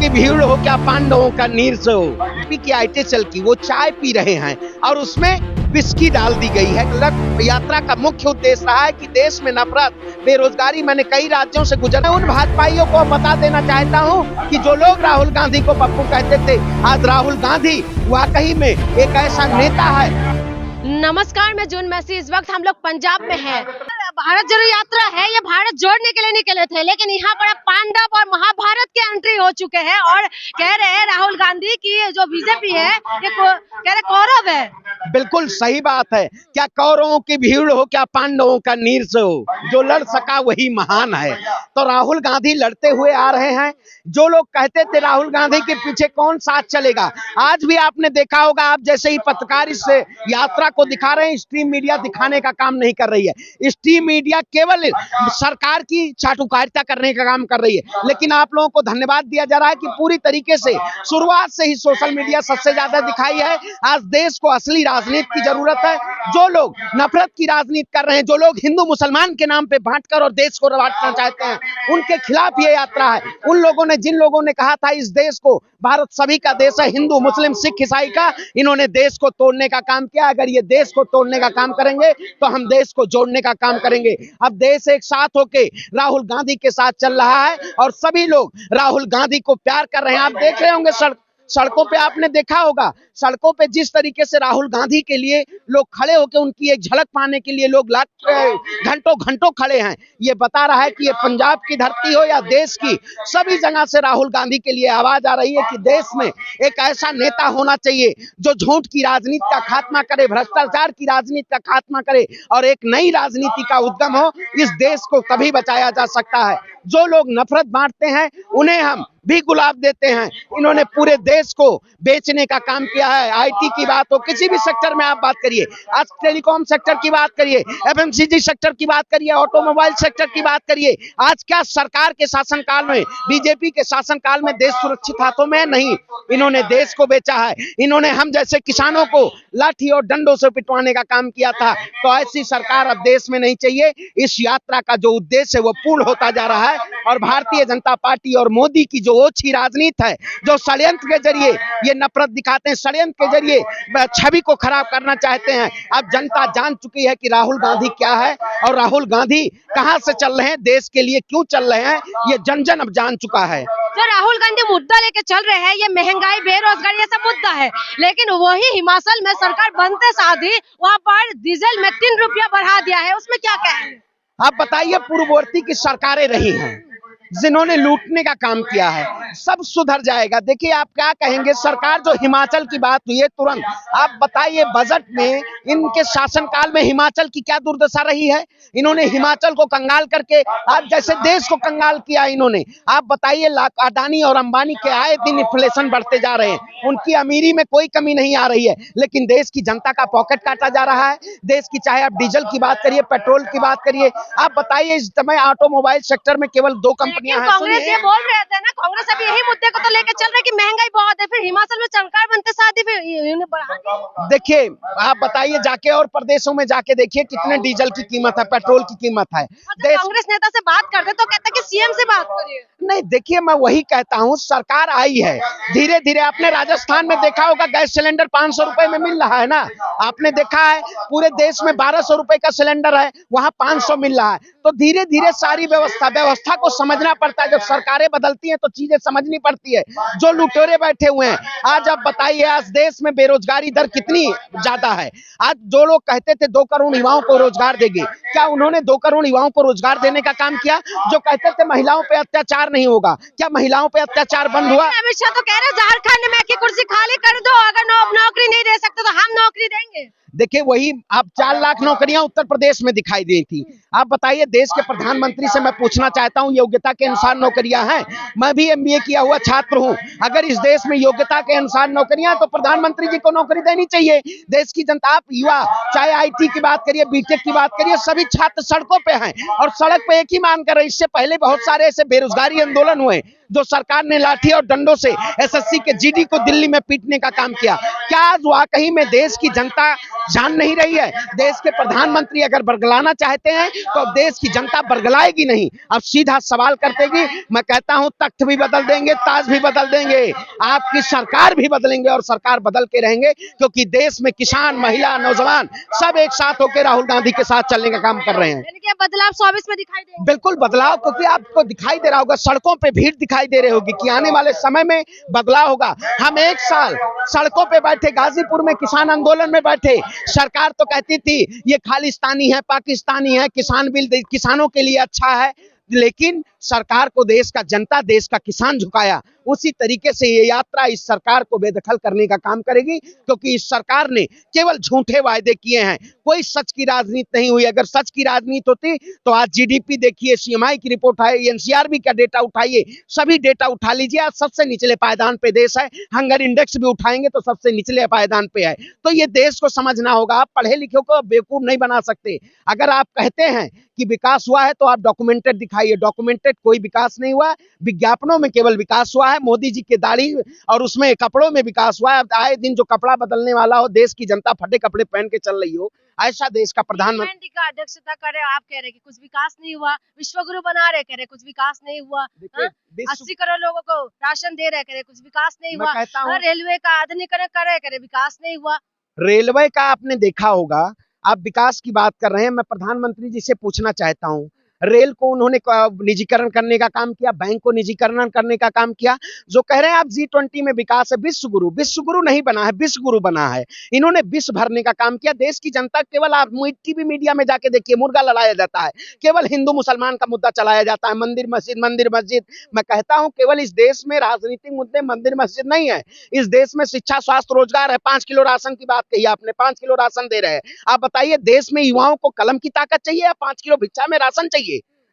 की भीड़ हो क्या पांडवों का नीर से हो। यूपी की आईटी सेल की वो चाय पी रहे हैं और उसमें विस्की डाल दी गई है। यात्रा का मुख्य उद्देश्य रहा है कि देश में नफरत, बेरोजगारी, मैंने कई राज्यों से गुजरा उन भाजपाइयों को बता देना चाहता हूं कि जो लोग राहुल गांधी को पप्पू कहते थे, आज राहुल गांधी वाकई में एक ऐसा नेता है। नमस्कार, मैं जून मैसी। इस वक्त हम लोग पंजाब में हैं। भारत जोड़ो यात्रा है, ये भारत जोड़ने के लिए निकले थे, लेकिन यहाँ पर पांडव और महाभारत के एंट्री हो चुके हैं और कह रहे हैं राहुल गांधी की जो बीजेपी है ये कह रहे कौरव है। बिल्कुल सही बात है। क्या कौरवों की भीड़ हो क्या पांडवों का नीर से हो, जो लड़ सका वही महान है। तो राहुल गांधी लड़ते हुए आ रहे हैं। जो लोग कहते थे राहुल गांधी के पीछे कौन साथ चलेगा, आज भी आपने देखा होगा, आप जैसे ही पत्रकार इस यात्रा को दिखा रहे हैं, स्ट्रीम मीडिया दिखाने का काम नहीं कर रही है। स्ट्रीम मीडिया केवल सरकार की चाटुकारिता करने का काम कर रही है। लेकिन आप लोगों को धन्यवाद दिया जा रहा है कि पूरी तरीके से शुरुआत से ही सोशल मीडिया सबसे ज्यादा दिखाई है। आज देश को असली राजनीति की जरूरत है। जो लोग नफरत की राजनीति कर रहे हैं, जो लोग हिंदू मुसलमान के नाम पे बांटकर और देश को बांटना चाहते हैं, उनके खिलाफ ये यात्रा है। उन लोगों ने, जिन लोगों ने कहा था इस देश को भारत सभी का देश है, हिंदू मुस्लिम सिख ईसाई का, इन्होंने देश को तोड़ने का काम किया। अगर ये देश को तोड़ने का काम करेंगे तो हम देश को जोड़ने का काम करेंगे। अब देश एक साथ होके राहुल गांधी के साथ चल रहा है और सभी लोग राहुल गांधी को प्यार कर रहे हैं। आप देख रहे होंगे सड़कों पे, आपने देखा होगा सड़कों पे जिस तरीके से राहुल गांधी के लिए लोग खड़े होकर उनकी एक झलक पाने के लिए लोग घंटों घंटों खड़े हैं। ये बता रहा है कि ये पंजाब की धरती हो या देश की, सभी जगह से राहुल गांधी के लिए आवाज आ रही है कि देश में एक ऐसा नेता होना चाहिए जो झूठ की राजनीति का खात्मा करे, भ्रष्टाचार की राजनीति का खात्मा करे और एक नई राजनीति का उद्गम हो। इस देश को तभी बचाया जा सकता है। जो लोग नफरत बांटते हैं उन्हें हम भी गुलाब देते हैं। इन्होंने पूरे देश को बेचने का काम किया है। आईटी की बात हो, किसी भी सेक्टर में आप बात करिए, आज टेलीकॉम सेक्टर की बात करिए, एफएमसीजी सेक्टर की बात करिए, ऑटोमोबाइल सेक्टर की बात करिए, आज क्या सरकार के शासनकाल में, बीजेपी के शासनकाल में देश सुरक्षित हाथों में नहीं, इन्होंने देश को बेचा है। इन्होंने हम जैसे किसानों को लाठी और डंडों से पिटवाने का काम किया था। तो ऐसी सरकार अब देश में नहीं चाहिए। इस यात्रा का जो उद्देश्य है वो पूर्ण होता जा रहा है और भारतीय जनता पार्टी और मोदी की जो ओछी राजनीति है, जो षड्यंत्र के जरिए ये नफरत दिखाते हैं, षड्यंत्र के जरिए छवि को खराब करना चाहते हैं, अब जनता जान चुकी है कि राहुल गांधी क्या है और राहुल गांधी कहां से चल रहे हैं, देश के लिए क्यों चल रहे हैं, ये जन जन अब जान चुका है। जो राहुल गांधी मुद्दा लेके चल रहे हैं, ये महंगाई, बेरोजगारी, ये सब मुद्दा है, लेकिन वही हिमाचल में सरकार बनते साथ ही वहाँ पर डीजल में 3 रुपया बढ़ा दिया है, उसमें क्या कहेंगे आप बताइए। पूर्ववर्ती की सरकारें रही हैं जिन्होंने लूटने का काम किया है, सब सुधर जाएगा। देखिए आप क्या कहेंगे, सरकार जो हिमाचल की बात हुई है, तुरंत आप बताइए बजट में इनके शासनकाल में हिमाचल की क्या दुर्दशा रही है। इन्होंने हिमाचल को कंगाल करके आज जैसे देश को कंगाल किया इन्होंने। आप बताइए, अडानी और अंबानी के आए दिन इन्फ्लेशन बढ़ते जा रहे हैं, उनकी अमीरी में कोई कमी नहीं आ रही है, लेकिन देश की जनता का पॉकेट काटा जा रहा है। देश की, चाहे आप डीजल की बात करिए, पेट्रोल की बात करिए, आप बताइए इस समय ऑटोमोबाइल सेक्टर में केवल 2 कंपनियां हैं। कांग्रेस ये बोल रहे थे ना, कांग्रेस अभी यही मुद्दे को तो लेके चल रहे कि महंगाई बहुत है, फिर हिमाचल में सरकार बनते साथ ही फिर इन्हें बढ़ा दिया। देखिए आप बताइए, जाके और प्रदेशों में जाके देखिए कितने डीजल की कीमत है, पेट्रोल की कीमत है। कांग्रेस नेता से बात करते तो कहते कि सीएम से बात करिए। नहीं, देखिए मैं वही कहता हूँ, सरकार आई है धीरे धीरे। आपने राजस्थान में देखा होगा गैस सिलेंडर 500 रुपए में मिल रहा है ना, आपने देखा है पूरे देश में 1200 रुपए का सिलेंडर है, वहां 500 मिल रहा है। तो धीरे धीरे सारी व्यवस्था को समझना पड़ता है। जब सरकारें बदलती हैं तो चीजें समझनी पड़ती है। जो लुटेरे बैठे हुए हैं, आज आप बताइए, आज देश में बेरोजगारी दर कितनी ज्यादा है। आज जो लोग कहते थे 2 करोड़ युवाओं को रोजगार देंगे, क्या उन्होंने 2 करोड़ युवाओं को रोजगार देने का काम किया? जो कहते थे महिलाओं पे अत्याचार नहीं होगा, क्या महिलाओं पे अत्याचार बंद हुआ? अमित शाह तो कह रहे हैं झारखंड में की कुर्सी खाली कर दो, अगर नौकरी नहीं दे सकते तो हम नौकरी देंगे। देखिए वही आप 4 लाख नौकरियां उत्तर प्रदेश में दिखाई दी थी। आप बताइए, देश के प्रधानमंत्री से मैं पूछना चाहता हूं, योग्यता के अनुसार नौकरियां हैं? मैं भी एमबीए किया हुआ छात्र हूं। अगर इस देश में योग्यता के अनुसार नौकरियां तो प्रधानमंत्री जी को नौकरी देनी चाहिए। देश की जनता, आप युवा, चाहे आईटी की बात करिए, बीटेक की बात करिए, सभी छात्र सड़कों पे हैं और सड़क पे एक ही मांग कर रहे हैं। इससे पहले बहुत सारे ऐसे बेरोजगारी आंदोलन हुए, जो सरकार ने लाठी और डंडों से एसएससी के जीडी को दिल्ली में पीटने का काम किया। क्या आज वाकई में देश की जनता जान नहीं रही है? देश के प्रधानमंत्री अगर बरगलाना चाहते हैं तो अब देश की जनता बरगलाएगी नहीं, अब सीधा सवाल करतेगी। मैं कहता हूं तख्त भी बदल देंगे, ताज भी बदल देंगे, आपकी सरकार भी बदलेंगे और सरकार बदल के रहेंगे, क्योंकि देश में किसान, महिला, नौजवान सब एक साथ होकर राहुल गांधी के साथ चलने का काम कर रहे हैं। बदलाव 24 में दिखाई देंगे? बिल्कुल बदलाव, क्योंकि आपको दिखाई दे रहा होगा, सड़कों पे भीड़ दिखाई दे रही होगी कि आने वाले समय में बदलाव होगा। हम एक साल सड़कों पे बैठे, गाजीपुर में किसान आंदोलन में बैठे, सरकार तो कहती थी ये खालिस्तानी है, पाकिस्तानी है, किसान बिल किसानों के लिए अच्छा है, लेकिन सरकार को देश का जनता, देश का किसान झुकाया। उसी तरीके से ये यात्रा इस सरकार को बेदखल करने का काम करेगी, क्योंकि इस सरकार ने केवल झूठे वायदे किए हैं, कोई सच की राजनीति नहीं हुई। अगर सच की राजनीति होती तो आज जीडीपी देखिए, सीएमआई की रिपोर्ट है, एनसीआरबी का डेटा उठाइए, सभी डेटा उठा लीजिए, आज सबसे निचले पायदान पे देश है। हंगर इंडेक्स भी उठाएंगे तो सबसे निचले पायदान पे है। तो ये देश को समझना होगा, आप पढ़े लिखे को बेवकूफ नहीं बना सकते। अगर आप कहते हैं कि विकास हुआ है तो आप डॉक्यूमेंटेड दिखाइए, डॉक्यूमेंटेड कोई विकास नहीं हुआ, विज्ञापनों में केवल विकास हुआ है। मोदी जी के दाढ़ी और उसमें कपड़ों में विकास हुआ है। आए दिन जो कपड़ा बदलने वाला हो, देश की जनता फटे कपड़े पहन के चल रही हो, ऐसा देश का प्रधानमंत्री का अध्यक्षता करे, आप कह रहे कि कुछ विकास नहीं हुआ, विश्वगुरु बना रहे, कह रहे कुछ विकास नहीं हुआ, 80 करोड़ लोगों को राशन दे रहे, कह रहे कुछ विकास नहीं हुआ, रेलवे का आधुनिकीकरण कर रहे, कह रहे विकास नहीं हुआ। रेलवे का आपने देखा होगा, आप विकास की बात कर रहे हैं, मैं प्रधानमंत्री जी से पूछना चाहता हूं, रेल को उन्होंने निजीकरण करने का काम किया, बैंक को निजीकरण करने का काम किया। जो कह रहे हैं आप G20 में विकास है, विश्व गुरु नहीं बना है, विश्व गुरु बना है। इन्होंने विश्व भरने का काम किया। देश की जनता केवल, आप टीवी मीडिया में जाके देखिए, मुर्गा लड़ाया जाता है, केवल हिंदू मुसलमान का मुद्दा चलाया जाता है, मंदिर मस्जिद मंदिर मस्जिद। मैं कहता हूं केवल इस देश में राजनीतिक मुद्दे मंदिर मस्जिद नहीं है, इस देश में शिक्षा, स्वास्थ्य, रोजगार है। 5 किलो राशन की बात कही आपने, 5 किलो राशन दे रहे हैं। आप बताइए, देश में युवाओं को कलम की ताकत चाहिए या 5 किलो भिक्षा में राशन चाहिए?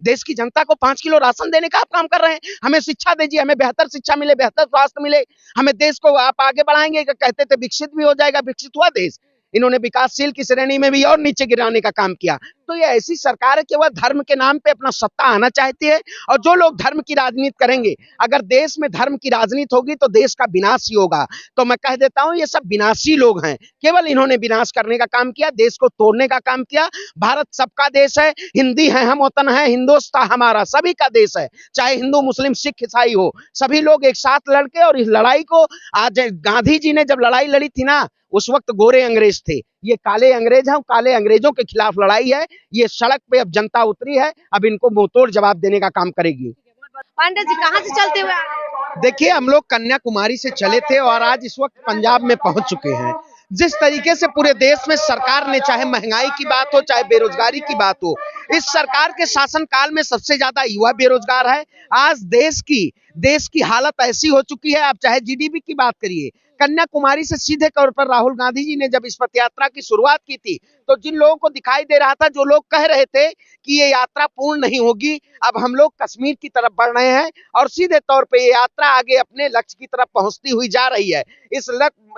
देश की जनता को 5 किलो राशन देने का आप काम कर रहे हैं। हमें शिक्षा दीजिए, हमें बेहतर शिक्षा मिले, बेहतर स्वास्थ्य मिले, हमें देश को आप आगे बढ़ाएंगे। कहते थे विकसित भी हो जाएगा, विकसित हुआ देश? इन्होंने विकासशील की श्रेणी में भी और नीचे गिराने का काम किया। तो ये ऐसी सरकार है कि वह धर्म के नाम पे अपना सत्ता आना चाहती है, और जो लोग धर्म की राजनीति करेंगे, अगर देश में धर्म की राजनीति होगी तो देश का विनाश ही होगा। तो मैं कह देता हूं, ये सब विनाशी लोग हैं, केवल इन्होंने विनाश करने का काम किया, देश को तोड़ने का काम किया। भारत सबका देश है, हिंदी है हम वतन है, हिंदुस्तान हमारा सभी का देश है, चाहे हिंदू मुस्लिम सिख ईसाई हो, सभी लोग एक साथ लड़के। और इस लड़ाई को आज गांधी जी ने जब लड़ाई लड़ी थी ना, उस वक्त गोरे अंग्रेज थे, ये काले अंग्रेज हैं, काले अंग्रेजों के खिलाफ लड़ाई है। ये सड़क पे अब जनता उतरी है, अब इनको मुंहतोड़ जवाब देने का काम करेगी। पांडे जी कहां से चलते हुए आ रहे? देखिए, हम लोग कन्याकुमारी से चले थे और आज इस वक्त पंजाब में पहुंच चुके हैं। जिस तरीके से पूरे देश में सरकार ने, चाहे महंगाई की बात हो, चाहे बेरोजगारी की बात हो, इस सरकार के शासनकाल में सबसे ज्यादा युवा बेरोजगार है। आज देश की हालत ऐसी हो चुकी है, आप चाहे जीडीपी की बात करिए। कन्याकुमारी से सीधे तौर पर राहुल गांधी जी ने जब इस पथ यात्रा की शुरुआत की थी, तो जिन लोगों को दिखाई दे रहा था, जो लोग कह रहे थे कि ये यात्रा पूर्ण नहीं होगी, अब हम लोग कश्मीर की तरफ बढ़ रहे हैं और सीधे तौर पे ये यात्रा आगे अपने लक्ष्य की तरफ पहुंचती हुई जा रही है। इस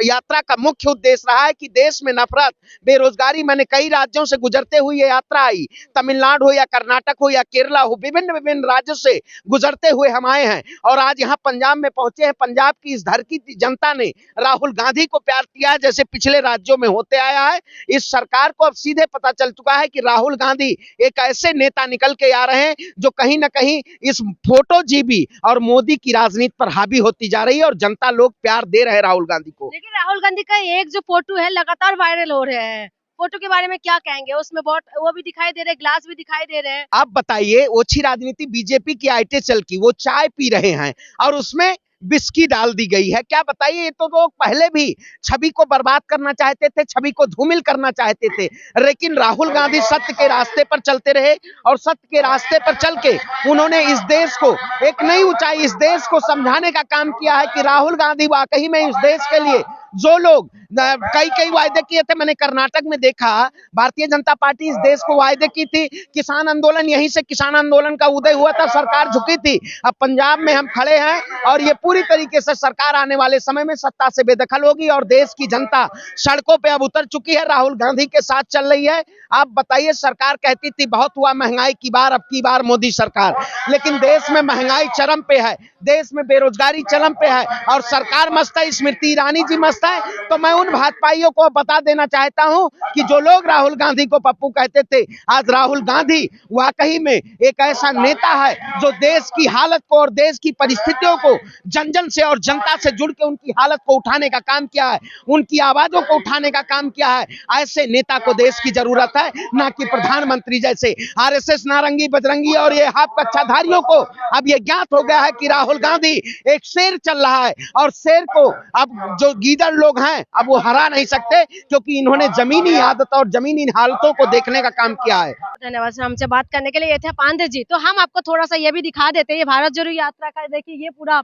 यात्रा का मुख्य उद्देश्य रहा है कि देश में नफरत, बेरोजगारी, मैंने कई राज्यों से गुजरते हुए ये यात्रा आई, तमिलनाडु हो या कर्नाटक हो या केरला हो, विभिन्न राज्यों से गुजरते हुए हम आए हैं और आज यहाँ पंजाब में पहुंचे हैं। पंजाब की इस धरती की जनता ने राहुल गांधी को प्यार किया, जैसे पिछले राज्यों में होते आया है। इस सरकार को अब सीधे पता चल चुका है कि राहुल गांधी एक ऐसे नेता निकल के आ रहे हैं जो कहीं ना कहीं इस फोटो जीबी और मोदी की राजनीति पर हावी होती जा रही है, और जनता लोग प्यार दे रहे हैं राहुल गांधी को। लेकिन राहुल गांधी का एक जो फोटो है लगातार वायरल हो रहे हैं, फोटो के बारे में क्या कहेंगे? उसमें बहुत वो भी दिखाई दे रहे, ग्लास भी दिखाई दे रहे हैं। आप बताइए, ओछी राजनीति बीजेपी की आईटे चल की, वो चाय पी रहे हैं और उसमें बिस्की डाल दी गई है। क्या बताइए, ये तो लोग पहले भी छवि को बर्बाद करना चाहते थे, छवि को धूमिल करना चाहते थे, लेकिन राहुल गांधी सत्य के रास्ते पर चलते रहे और सत्य के रास्ते पर चल के उन्होंने इस देश को एक नई ऊंचाई, इस देश को समझाने का काम किया है कि राहुल गांधी वाकई में इस देश के लिए जो लोग कई कई वायदे किए थे, मैंने कर्नाटक में देखा, भारतीय जनता पार्टी इस देश को वायदे की थी, किसान आंदोलन, यहीं से किसान आंदोलन का उदय हुआ था, सरकार झुकी थी। अब पंजाब में हम खड़े हैं और ये पूरी तरीके से सरकार आने वाले समय में सत्ता से बेदखल होगी और देश की जनता सड़कों पे अब उतर चुकी है, राहुल गांधी के साथ चल रही है। आप बताइए, सरकार कहती थी बहुत हुआ महंगाई की बार, अब की बार मोदी सरकार, लेकिन देश में महंगाई चरम पे है, देश में बेरोजगारी चरम पे है और सरकार मस्त है, स्मृति ईरानी जी मस्त है। तो मैं उन भाजपाइयों को बता देना चाहता हूं कि जो लोग राहुल गांधी को पप्पू कहते थे, आज राहुल गांधी वाकई में एक ऐसा नेता है जो देश की हालत को और देश की परिस्थितियों को जन जन से और जनता से जुड़ के उनकी हालत को उठाने का काम किया है, उनकी आवाजों को उठाने का काम किया है। ऐसे नेता को देश की जरूरत है, ना कि प्रधानमंत्री जैसे आरएसएस नारंगी बजरंगी और ये हाथ कच्छाधारियों को अब ये ज्ञात हो गया है कि राहुल गांधी एक शेर चल रहा है और शेर को अब जो गीदड़ लोग हैं अब वो हरा नहीं सकते, क्योंकि इन्होंने जमीनी आदत और जमीनी हालतों को देखने का काम किया है। धन्यवाद सर, हमसे बात करने के लिए। ये थे पांडे जी। तो हम आपको थोड़ा सा ये भी दिखा देते हैं, ये भारत जोड़ो यात्रा का देखिए ये पूरा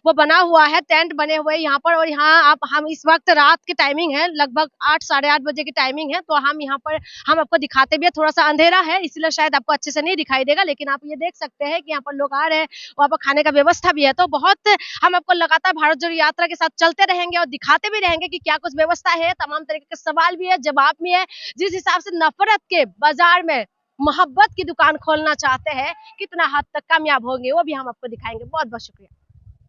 वो बना हुआ है, टेंट बने हुए यहाँ पर, और यहाँ आप हम इस वक्त रात की टाइमिंग है, लगभग 8 साढ़े 8 बजे की टाइमिंग है। तो हम यहाँ पर हम आपको दिखाते भी है, थोड़ा सा अंधेरा है इसलिए शायद आपको अच्छे से नहीं दिखाई देगा, लेकिन आप ये देख सकते हैं कि यहाँ पर लोग आ रहे हैं, वहाँ पर खाने का व्यवस्था भी है। तो बहुत हम आपको लगातार भारत जोड़ो यात्रा के साथ चलते रहेंगे और दिखाते भी रहेंगे कि क्या कुछ व्यवस्था है, तमाम तरीके के सवाल भी है, जवाब भी है। जिस हिसाब से नफरत के बाजार में मोहब्बत की दुकान खोलना चाहते हैं, कितना हद तक कामयाब होंगे वो भी हम आपको दिखाएंगे। बहुत बहुत शुक्रिया।